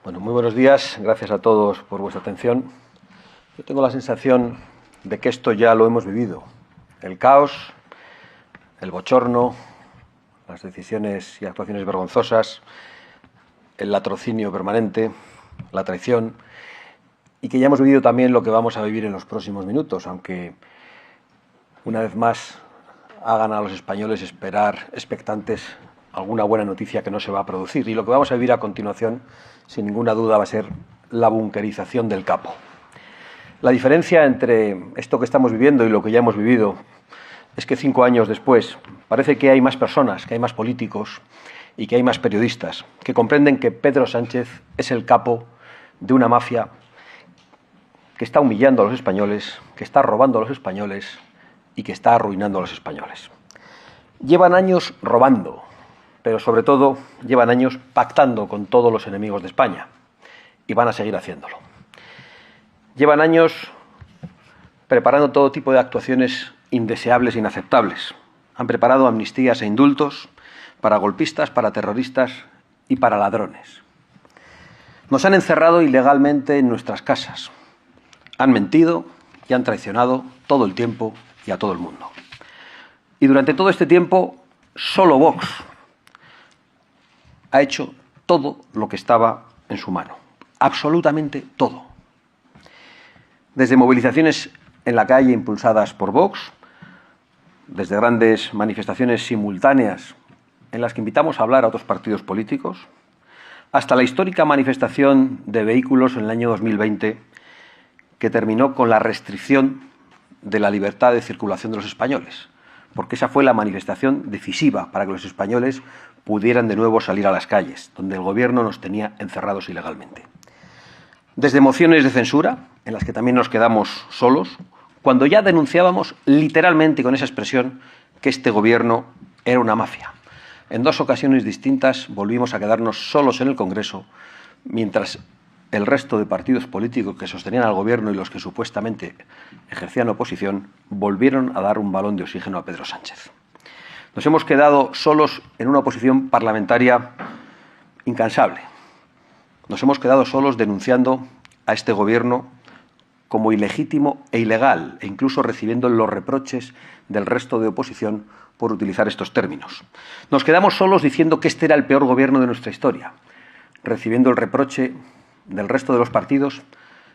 Bueno, muy buenos días. Gracias a todos por vuestra atención. Yo tengo la sensación de que esto ya lo hemos vivido. El caos, el bochorno, las decisiones y actuaciones vergonzosas, el latrocinio permanente, la traición, y que ya hemos vivido también lo que vamos a vivir en los próximos minutos, aunque una vez más hagan a los españoles esperar expectantes alguna buena noticia que no se va a producir. Y lo que vamos a vivir a continuación, sin ninguna duda, va a ser la bunkerización del capo. La diferencia entre esto que estamos viviendo y lo que ya hemos vivido es que 5 años después parece que hay más personas, que hay más políticos y que hay más periodistas que comprenden que Pedro Sánchez es el capo de una mafia que está humillando a los españoles, que está robando a los españoles y que está arruinando a los españoles. Llevan años robando, pero sobre todo llevan años pactando con todos los enemigos de España y van a seguir haciéndolo. Llevan años preparando todo tipo de actuaciones indeseables e inaceptables. Han preparado amnistías e indultos para golpistas, para terroristas y para ladrones. Nos han encerrado ilegalmente en nuestras casas. Han mentido y han traicionado todo el tiempo y a todo el mundo. Y durante todo este tiempo, solo Vox ha hecho todo lo que estaba en su mano. Absolutamente todo. Desde movilizaciones en la calle impulsadas por Vox, desde grandes manifestaciones simultáneas en las que invitamos a hablar a otros partidos políticos, hasta la histórica manifestación de vehículos en el año 2020 que terminó con la restricción de la libertad de circulación de los españoles, porque esa fue la manifestación decisiva para que los españoles pudieran de nuevo salir a las calles, donde el gobierno nos tenía encerrados ilegalmente. Desde mociones de censura, en las que también nos quedamos solos, cuando ya denunciábamos literalmente con esa expresión que este gobierno era una mafia. En 2 ocasiones distintas volvimos a quedarnos solos en el Congreso, mientras el resto de partidos políticos que sostenían al gobierno y los que supuestamente ejercían oposición volvieron a dar un balón de oxígeno a Pedro Sánchez. Nos hemos quedado solos en una oposición parlamentaria incansable. Nos hemos quedado solos denunciando a este gobierno como ilegítimo e ilegal, e incluso recibiendo los reproches del resto de oposición por utilizar estos términos. Nos quedamos solos diciendo que este era el peor gobierno de nuestra historia, recibiendo el reproche del resto de los partidos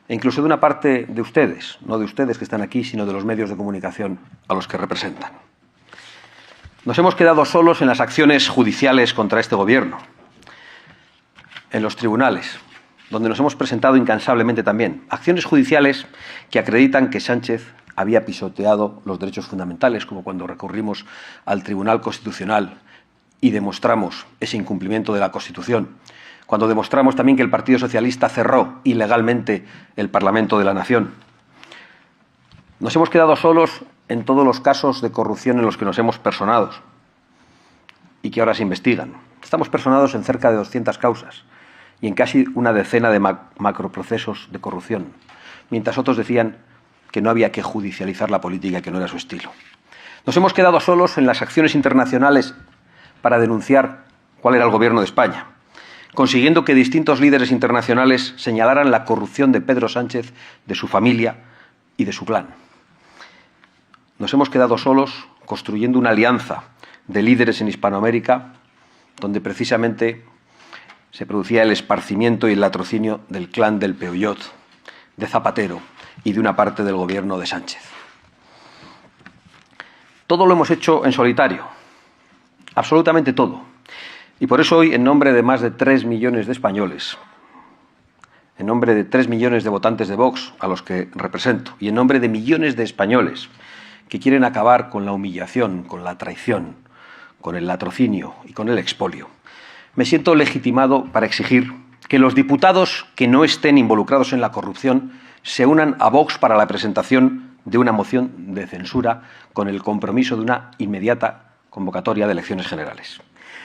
e incluso de una parte de ustedes, no de ustedes que están aquí, sino de los medios de comunicación a los que representan. Nos hemos quedado solos en las acciones judiciales contra este gobierno, en los tribunales, donde nos hemos presentado incansablemente también. Acciones judiciales que acreditan que Sánchez había pisoteado los derechos fundamentales, como cuando recurrimos al Tribunal Constitucional y demostramos ese incumplimiento de la Constitución, cuando demostramos también que el Partido Socialista cerró ilegalmente el Parlamento de la Nación. Nos hemos quedado solos en todos los casos de corrupción en los que nos hemos personado y que ahora se investigan. Estamos personados en cerca de 200 causas y en casi una decena de macroprocesos de corrupción, mientras otros decían que no había que judicializar la política y que no era su estilo. Nos hemos quedado solos en las acciones internacionales para denunciar cuál era el gobierno de España, consiguiendo que distintos líderes internacionales señalaran la corrupción de Pedro Sánchez, de su familia y de su clan. Nos hemos quedado solos construyendo una alianza de líderes en Hispanoamérica, donde precisamente se producía el esparcimiento y el latrocinio del clan del Peuyot, de Zapatero y de una parte del gobierno de Sánchez. Todo lo hemos hecho en solitario, absolutamente todo. Y por eso hoy, en nombre de más de 3 millones de españoles, en nombre de 3 millones de votantes de Vox, a los que represento, y en nombre de millones de españoles que quieren acabar con la humillación, con la traición, con el latrocinio y con el expolio, me siento legitimado para exigir que los diputados que no estén involucrados en la corrupción se unan a Vox para la presentación de una moción de censura con el compromiso de una inmediata convocatoria de elecciones generales.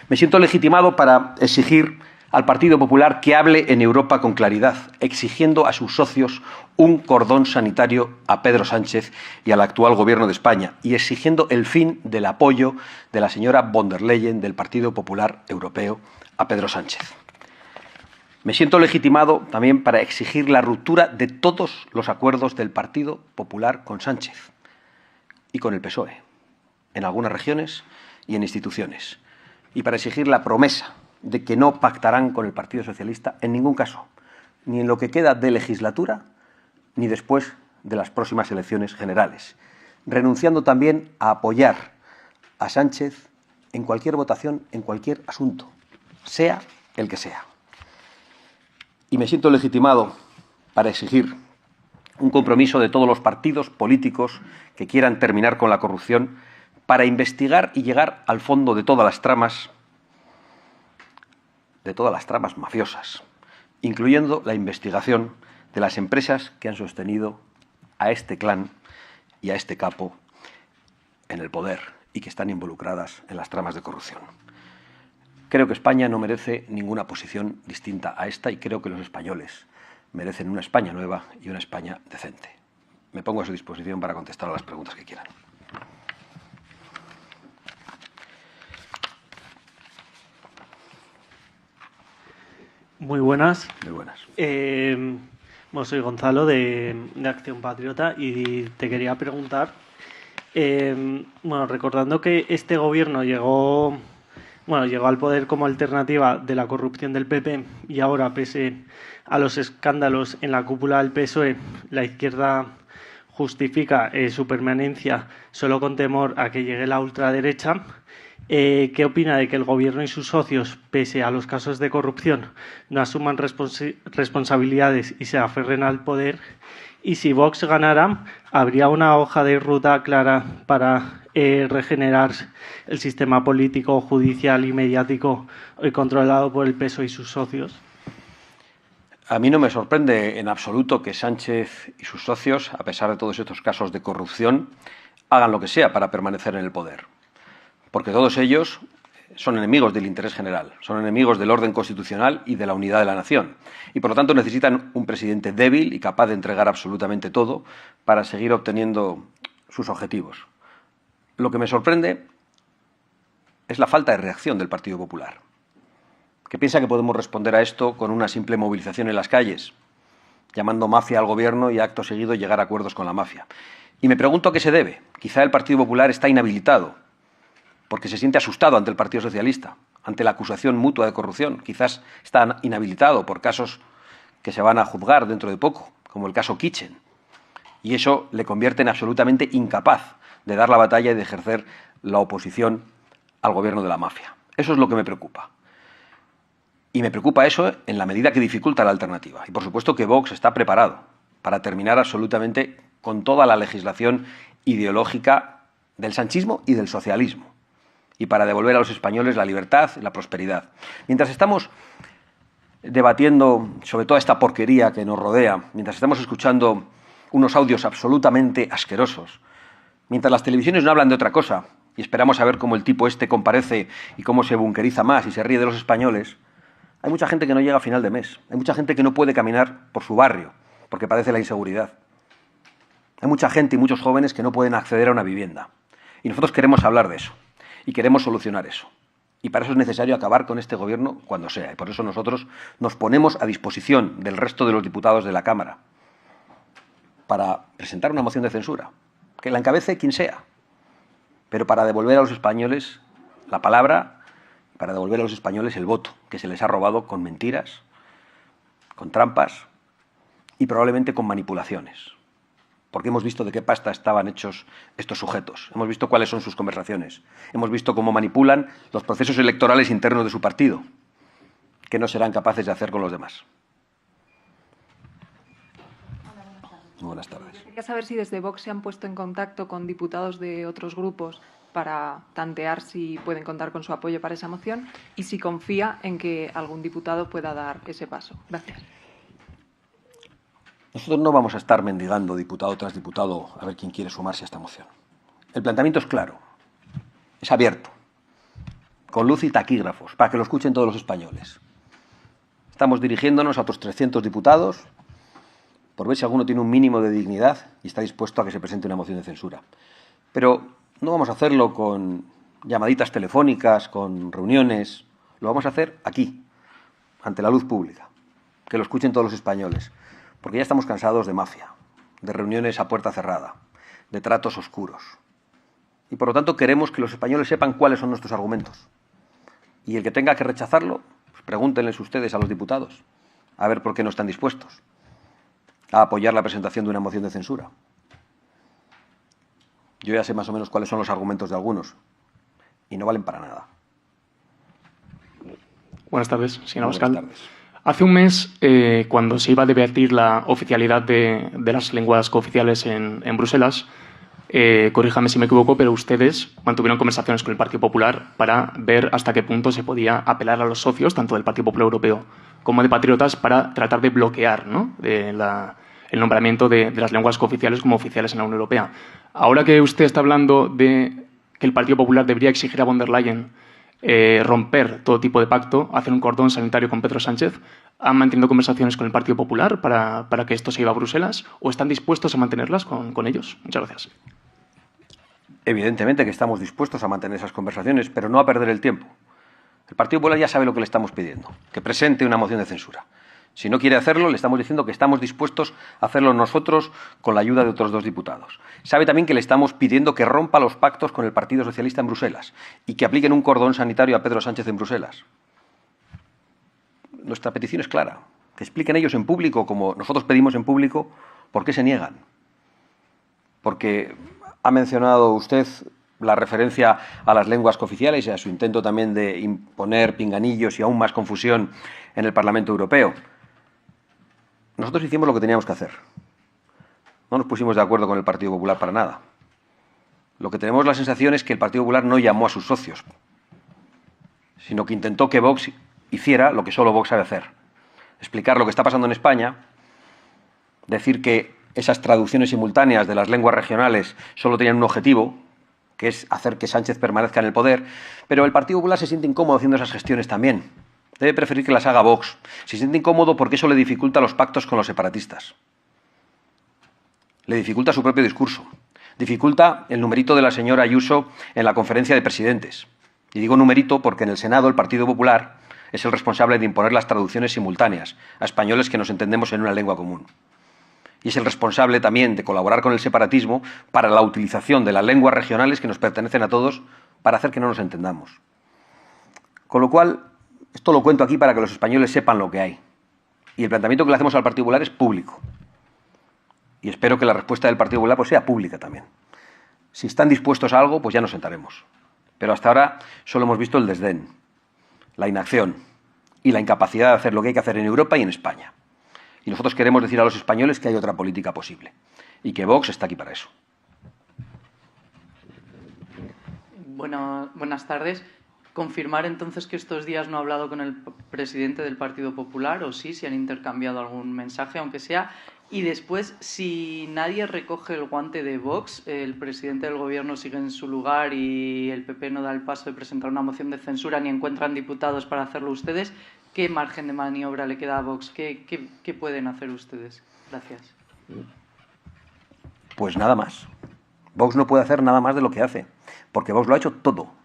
Me siento legitimado para exigir al Partido Popular que hable en Europa con claridad, exigiendo a sus socios un cordón sanitario a Pedro Sánchez y al actual Gobierno de España, y exigiendo el fin del apoyo de la señora von der Leyen del Partido Popular Europeo a Pedro Sánchez. Me siento legitimado también para exigir la ruptura de todos los acuerdos del Partido Popular con Sánchez y con el PSOE, en algunas regiones y en instituciones, y para exigir la promesa de que no pactarán con el Partido Socialista en ningún caso, ni en lo que queda de legislatura, ni después de las próximas elecciones generales, renunciando también a apoyar a Sánchez en cualquier votación, en cualquier asunto, sea el que sea. Y me siento legitimado para exigir un compromiso de todos los partidos políticos que quieran terminar con la corrupción para investigar y llegar al fondo de todas las tramas mafiosas, incluyendo la investigación de las empresas que han sostenido a este clan y a este capo en el poder y que están involucradas en las tramas de corrupción. Creo que España no merece ninguna posición distinta a esta y creo que los españoles merecen una España nueva y una España decente. Me pongo a su disposición para contestar a las preguntas que quieran. Muy buenas. Muy buenas. Bueno, soy Gonzalo de Acción Patriota y te quería preguntar, recordando que este gobierno llegó al poder como alternativa de la corrupción del PP y ahora, pese a los escándalos en la cúpula del PSOE, la izquierda justifica su permanencia solo con temor a que llegue la ultraderecha. ¿Qué opina de que el Gobierno y sus socios, pese a los casos de corrupción, no asuman responsabilidades y se aferren al poder? Y si Vox ganara, ¿habría una hoja de ruta clara para regenerar el sistema político, judicial y mediático controlado por el PSOE y sus socios? A mí no me sorprende en absoluto que Sánchez y sus socios, a pesar de todos estos casos de corrupción, hagan lo que sea para permanecer en el poder. Porque todos ellos son enemigos del interés general, son enemigos del orden constitucional y de la unidad de la nación. Y por lo tanto necesitan un presidente débil y capaz de entregar absolutamente todo para seguir obteniendo sus objetivos. Lo que me sorprende es la falta de reacción del Partido Popular, que piensa que podemos responder a esto con una simple movilización en las calles, llamando mafia al gobierno y acto seguido llegar a acuerdos con la mafia. Y me pregunto a qué se debe. Quizá el Partido Popular está inhabilitado porque se siente asustado ante el Partido Socialista, ante la acusación mutua de corrupción. Quizás está inhabilitado por casos que se van a juzgar dentro de poco, como el caso Kitchen. Y eso le convierte en absolutamente incapaz de dar la batalla y de ejercer la oposición al gobierno de la mafia. Eso es lo que me preocupa. Y me preocupa eso en la medida que dificulta la alternativa. Y por supuesto que Vox está preparado para terminar absolutamente con toda la legislación ideológica del sanchismo y del socialismo, y para devolver a los españoles la libertad y la prosperidad. Mientras estamos debatiendo sobre toda esta porquería que nos rodea, mientras estamos escuchando unos audios absolutamente asquerosos, mientras las televisiones no hablan de otra cosa y esperamos a ver cómo el tipo este comparece y cómo se bunkeriza más y se ríe de los españoles, hay mucha gente que no llega a final de mes, hay mucha gente que no puede caminar por su barrio porque padece la inseguridad. Hay mucha gente y muchos jóvenes que no pueden acceder a una vivienda. Y nosotros queremos hablar de eso. Y queremos solucionar eso. Y para eso es necesario acabar con este gobierno cuando sea. Y por eso nosotros nos ponemos a disposición del resto de los diputados de la Cámara para presentar una moción de censura, que la encabece quien sea, pero para devolver a los españoles la palabra, para devolver a los españoles el voto, que se les ha robado con mentiras, con trampas y probablemente con manipulaciones. Porque hemos visto de qué pasta estaban hechos estos sujetos. Hemos visto cuáles son sus conversaciones. Hemos visto cómo manipulan los procesos electorales internos de su partido, que no serán capaces de hacer con los demás. Muy buenas tardes. Quería saber si desde Vox se han puesto en contacto con diputados de otros grupos para tantear si pueden contar con su apoyo para esa moción y si confía en que algún diputado pueda dar ese paso. Gracias. Nosotros no vamos a estar mendigando diputado tras diputado a ver quién quiere sumarse a esta moción. El planteamiento es claro, es abierto, con luz y taquígrafos, para que lo escuchen todos los españoles. Estamos dirigiéndonos a otros 300 diputados por ver si alguno tiene un mínimo de dignidad y está dispuesto a que se presente una moción de censura. Pero no vamos a hacerlo con llamaditas telefónicas, con reuniones, lo vamos a hacer aquí, ante la luz pública. que lo escuchen todos los españoles, porque ya estamos cansados de mafia, de reuniones a puerta cerrada, de tratos oscuros. Y por lo tanto queremos que los españoles sepan cuáles son nuestros argumentos. Y el que tenga que rechazarlo, pues pregúntenles ustedes a los diputados, a ver por qué no están dispuestos a apoyar la presentación de una moción de censura. Yo ya sé más o menos cuáles son los argumentos de algunos, y no valen para nada. Buenas tardes, señor Buenas Abascal. tardes. Hace un mes, cuando se iba a debatir la oficialidad de las lenguas cooficiales en Bruselas, corríjame si me equivoco, pero ustedes mantuvieron conversaciones con el Partido Popular para ver hasta qué punto se podía apelar a los socios, tanto del Partido Popular Europeo como de Patriotas, para tratar de bloquear, ¿no?, el nombramiento de las lenguas cooficiales como oficiales en la Unión Europea. Ahora que usted está hablando de que el Partido Popular debería exigir a von der Leyen romper todo tipo de pacto, hacer un cordón sanitario con Pedro Sánchez, ¿han mantenido conversaciones con el Partido Popular para que esto se lleve a Bruselas o están dispuestos a mantenerlas con ellos? Muchas gracias. Evidentemente que estamos dispuestos a mantener esas conversaciones, pero no a perder el tiempo. El Partido Popular ya sabe lo que le estamos pidiendo, que presente una moción de censura. Si no quiere hacerlo, le estamos diciendo que estamos dispuestos a hacerlo nosotros con la ayuda de otros 2 diputados. Sabe también que le estamos pidiendo que rompa los pactos con el Partido Socialista en Bruselas y que apliquen un cordón sanitario a Pedro Sánchez en Bruselas. Nuestra petición es clara, que expliquen ellos en público, como nosotros pedimos en público, por qué se niegan. Porque ha mencionado usted la referencia a las lenguas cooficiales y a su intento también de imponer pinganillos y aún más confusión en el Parlamento Europeo. Nosotros hicimos lo que teníamos que hacer. No nos pusimos de acuerdo con el Partido Popular para nada. Lo que tenemos la sensación es que el Partido Popular no llamó a sus socios, sino que intentó que Vox hiciera lo que solo Vox sabe hacer. Explicar lo que está pasando en España, decir que esas traducciones simultáneas de las lenguas regionales solo tenían un objetivo, que es hacer que Sánchez permanezca en el poder, pero el Partido Popular se siente incómodo haciendo esas gestiones también. Debe preferir que las haga Vox. Se siente incómodo porque eso le dificulta los pactos con los separatistas. Le dificulta su propio discurso. Dificulta el numerito de la señora Ayuso en la conferencia de presidentes. Y digo numerito porque en el Senado el Partido Popular es el responsable de imponer las traducciones simultáneas a españoles que nos entendemos en una lengua común. Y es el responsable también de colaborar con el separatismo para la utilización de las lenguas regionales que nos pertenecen a todos para hacer que no nos entendamos. Con lo cual, esto lo cuento aquí para que los españoles sepan lo que hay. Y el planteamiento que le hacemos al Partido Popular es público. Y espero que la respuesta del Partido Popular pues sea pública también. Si están dispuestos a algo, pues ya nos sentaremos. Pero hasta ahora solo hemos visto el desdén, la inacción y la incapacidad de hacer lo que hay que hacer en Europa y en España. Y nosotros queremos decir a los españoles que hay otra política posible y que Vox está aquí para eso. Buenas tardes. ¿Confirmar entonces que estos días no ha hablado con el presidente del Partido Popular o sí, si han intercambiado algún mensaje, aunque sea? Y después, si nadie recoge el guante de Vox, el presidente del Gobierno sigue en su lugar y el PP no da el paso de presentar una moción de censura ni encuentran diputados para hacerlo ustedes, ¿qué margen de maniobra le queda a Vox? ¿Qué pueden hacer ustedes? Gracias. Pues nada más. Vox no puede hacer nada más de lo que hace, porque Vox lo ha hecho todo.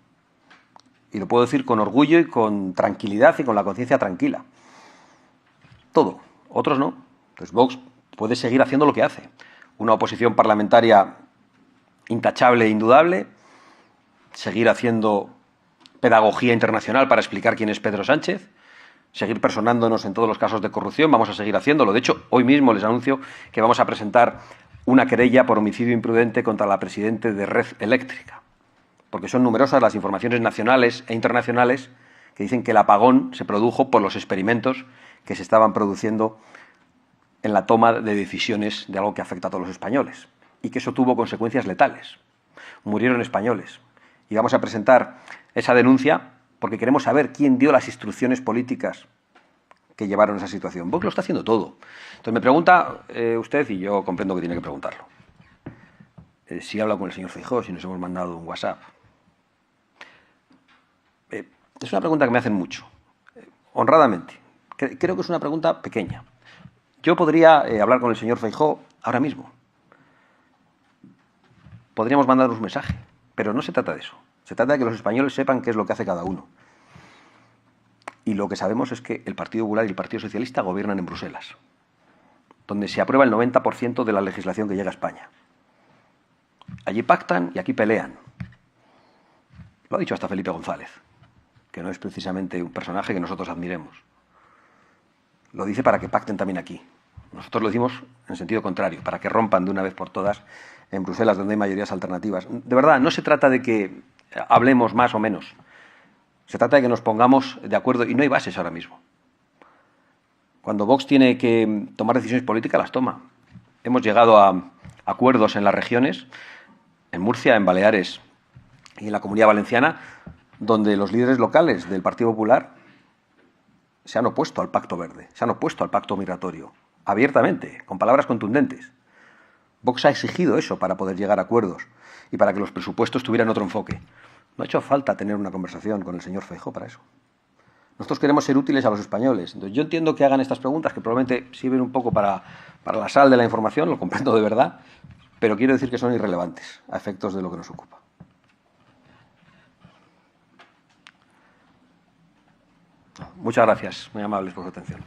Y lo puedo decir con orgullo y con tranquilidad y con la conciencia tranquila. Todo. Otros no. Entonces Vox puede seguir haciendo lo que hace. Una oposición parlamentaria intachable e indudable, seguir haciendo pedagogía internacional para explicar quién es Pedro Sánchez, seguir personándonos en todos los casos de corrupción, vamos a seguir haciéndolo. De hecho, hoy mismo les anuncio que vamos a presentar una querella por homicidio imprudente contra la presidenta de Red Eléctrica, porque son numerosas las informaciones nacionales e internacionales que dicen que el apagón se produjo por los experimentos que se estaban produciendo en la toma de decisiones de algo que afecta a todos los españoles y que eso tuvo consecuencias letales. Murieron españoles. Y vamos a presentar esa denuncia porque queremos saber quién dio las instrucciones políticas que llevaron a esa situación. Vox lo está haciendo todo. Entonces me pregunta usted, y yo comprendo que tiene que preguntarlo, si he hablado con el señor Feijóo, si nos hemos mandado un WhatsApp. Es una pregunta que me hacen mucho, honradamente. Creo que es una pregunta pequeña. Yo podría hablar con el señor Feijóo ahora mismo. Podríamos mandarnos un mensaje, pero no se trata de eso. Se trata de que los españoles sepan qué es lo que hace cada uno. Y lo que sabemos es que el Partido Popular y el Partido Socialista gobiernan en Bruselas, donde se aprueba el 90% de la legislación que llega a España. Allí pactan y aquí pelean. Lo ha dicho hasta Felipe González, que no es precisamente un personaje que nosotros admiremos. Lo dice para que pacten también aquí. Nosotros lo decimos en sentido contrario, para que rompan de una vez por todas en Bruselas, donde hay mayorías alternativas. De verdad, no se trata de que hablemos más o menos. Se trata de que nos pongamos de acuerdo, y no hay bases ahora mismo. Cuando Vox tiene que tomar decisiones políticas, las toma. Hemos llegado a acuerdos en las regiones, en Murcia, en Baleares y en la Comunidad Valenciana, donde los líderes locales del Partido Popular se han opuesto al Pacto Verde, se han opuesto al pacto migratorio, abiertamente, con palabras contundentes. Vox ha exigido eso para poder llegar a acuerdos y para que los presupuestos tuvieran otro enfoque. No ha hecho falta tener una conversación con el señor Feijóo para eso. Nosotros queremos ser útiles a los españoles. Entonces, yo entiendo que hagan estas preguntas, que probablemente sirven un poco para la sal de la información, lo comprendo de verdad, pero quiero decir que son irrelevantes a efectos de lo que nos ocupa. Muchas gracias, muy amables por su atención.